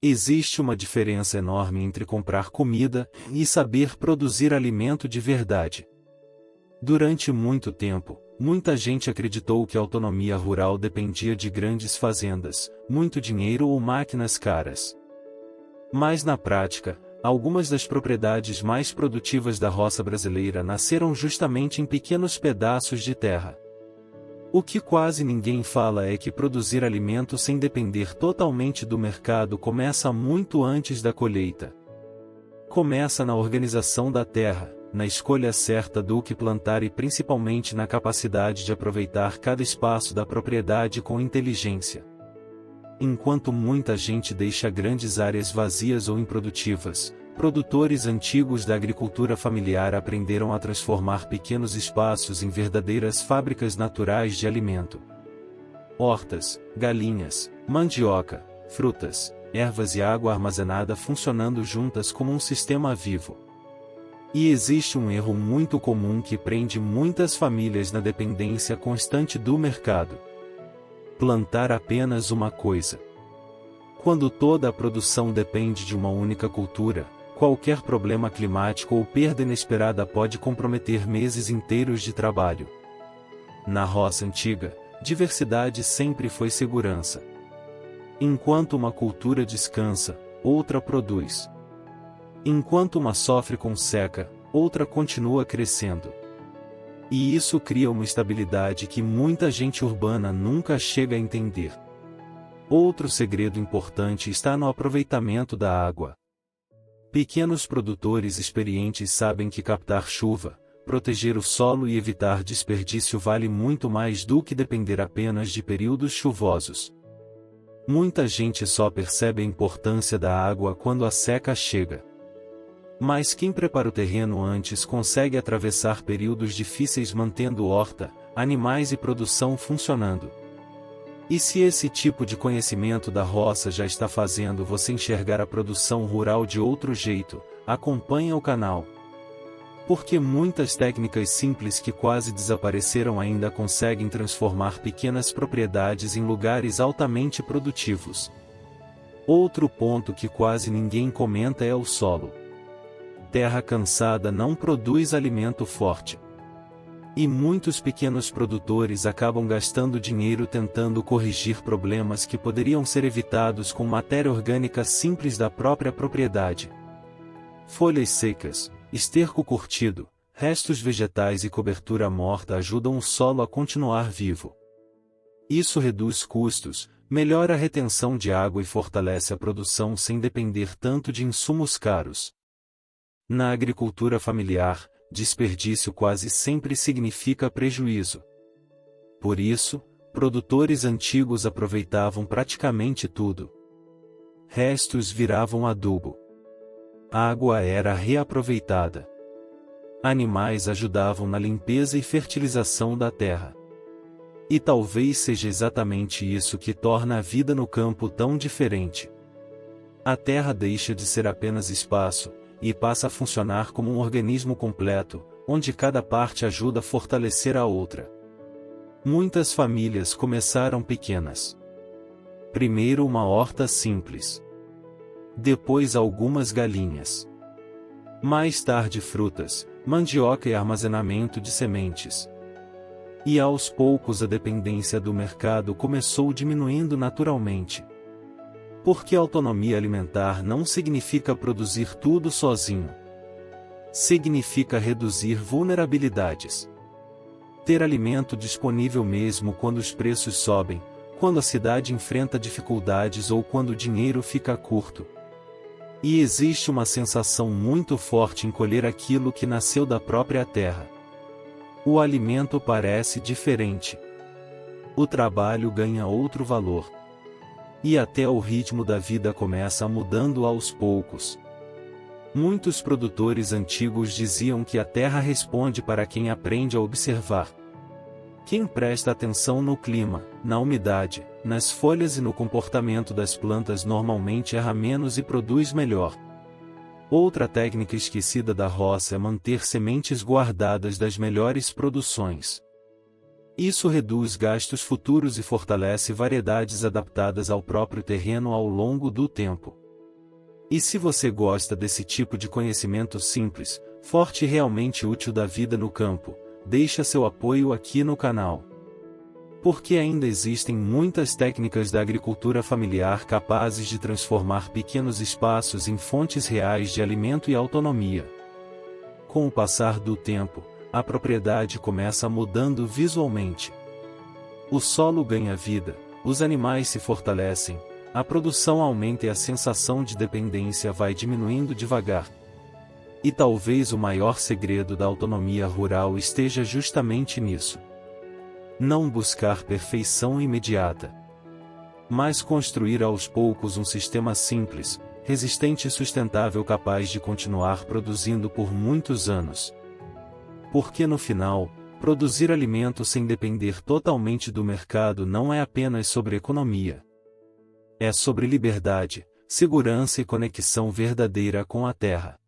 Existe uma diferença enorme entre comprar comida e saber produzir alimento de verdade. Durante muito tempo, muita gente acreditou que a autonomia rural dependia de grandes fazendas, muito dinheiro ou máquinas caras. Mas na prática, algumas das propriedades mais produtivas da roça brasileira nasceram justamente em pequenos pedaços de terra. O que quase ninguém fala é que produzir alimento sem depender totalmente do mercado começa muito antes da colheita. Começa na organização da terra, na escolha certa do que plantar e principalmente na capacidade de aproveitar cada espaço da propriedade com inteligência. Enquanto muita gente deixa grandes áreas vazias ou improdutivas, produtores antigos da agricultura familiar aprenderam a transformar pequenos espaços em verdadeiras fábricas naturais de alimento. Hortas, galinhas, mandioca, frutas, ervas e água armazenada funcionando juntas como um sistema vivo. E existe um erro muito comum que prende muitas famílias na dependência constante do mercado: plantar apenas uma coisa. Quando toda a produção depende de uma única cultura, qualquer problema climático ou perda inesperada pode comprometer meses inteiros de trabalho. Na roça antiga, diversidade sempre foi segurança. Enquanto uma cultura descansa, outra produz. Enquanto uma sofre com seca, outra continua crescendo. E isso cria uma estabilidade que muita gente urbana nunca chega a entender. Outro segredo importante está no aproveitamento da água. Pequenos produtores experientes sabem que captar chuva, proteger o solo e evitar desperdício vale muito mais do que depender apenas de períodos chuvosos. Muita gente só percebe a importância da água quando a seca chega. Mas quem prepara o terreno antes consegue atravessar períodos difíceis mantendo horta, animais e produção funcionando. E se esse tipo de conhecimento da roça já está fazendo você enxergar a produção rural de outro jeito, acompanhe o canal. Porque muitas técnicas simples que quase desapareceram ainda conseguem transformar pequenas propriedades em lugares altamente produtivos. Outro ponto que quase ninguém comenta é o solo. Terra cansada não produz alimento forte. E muitos pequenos produtores acabam gastando dinheiro tentando corrigir problemas que poderiam ser evitados com matéria orgânica simples da própria propriedade. Folhas secas, esterco curtido, restos vegetais e cobertura morta ajudam o solo a continuar vivo. Isso reduz custos, melhora a retenção de água e fortalece a produção sem depender tanto de insumos caros. Na agricultura familiar, desperdício quase sempre significa prejuízo. Por isso, produtores antigos aproveitavam praticamente tudo. Restos viravam adubo. Água era reaproveitada. Animais ajudavam na limpeza e fertilização da terra. E talvez seja exatamente isso que torna a vida no campo tão diferente. A terra deixa de ser apenas espaço, e passa a funcionar como um organismo completo, onde cada parte ajuda a fortalecer a outra. Muitas famílias começaram pequenas. Primeiro uma horta simples. Depois algumas galinhas. Mais tarde frutas, mandioca e armazenamento de sementes. E aos poucos a dependência do mercado começou diminuindo naturalmente. Porque autonomia alimentar não significa produzir tudo sozinho. Significa reduzir vulnerabilidades. Ter alimento disponível mesmo quando os preços sobem, quando a cidade enfrenta dificuldades ou quando o dinheiro fica curto. E existe uma sensação muito forte em colher aquilo que nasceu da própria terra. O alimento parece diferente. O trabalho ganha outro valor. E até o ritmo da vida começa mudando aos poucos. Muitos produtores antigos diziam que a terra responde para quem aprende a observar. Quem presta atenção no clima, na umidade, nas folhas e no comportamento das plantas normalmente erra menos e produz melhor. Outra técnica esquecida da roça é manter sementes guardadas das melhores produções. Isso reduz gastos futuros e fortalece variedades adaptadas ao próprio terreno ao longo do tempo. E se você gosta desse tipo de conhecimento simples, forte e realmente útil da vida no campo, deixa seu apoio aqui no canal. Porque ainda existem muitas técnicas da agricultura familiar capazes de transformar pequenos espaços em fontes reais de alimento e autonomia. Com o passar do tempo, a propriedade começa mudando visualmente. O solo ganha vida, os animais se fortalecem, a produção aumenta e a sensação de dependência vai diminuindo devagar. E talvez o maior segredo da autonomia rural esteja justamente nisso. Não buscar perfeição imediata, mas construir aos poucos um sistema simples, resistente e sustentável capaz de continuar produzindo por muitos anos. Porque no final, produzir alimento sem depender totalmente do mercado não é apenas sobre economia. É sobre liberdade, segurança e conexão verdadeira com a terra.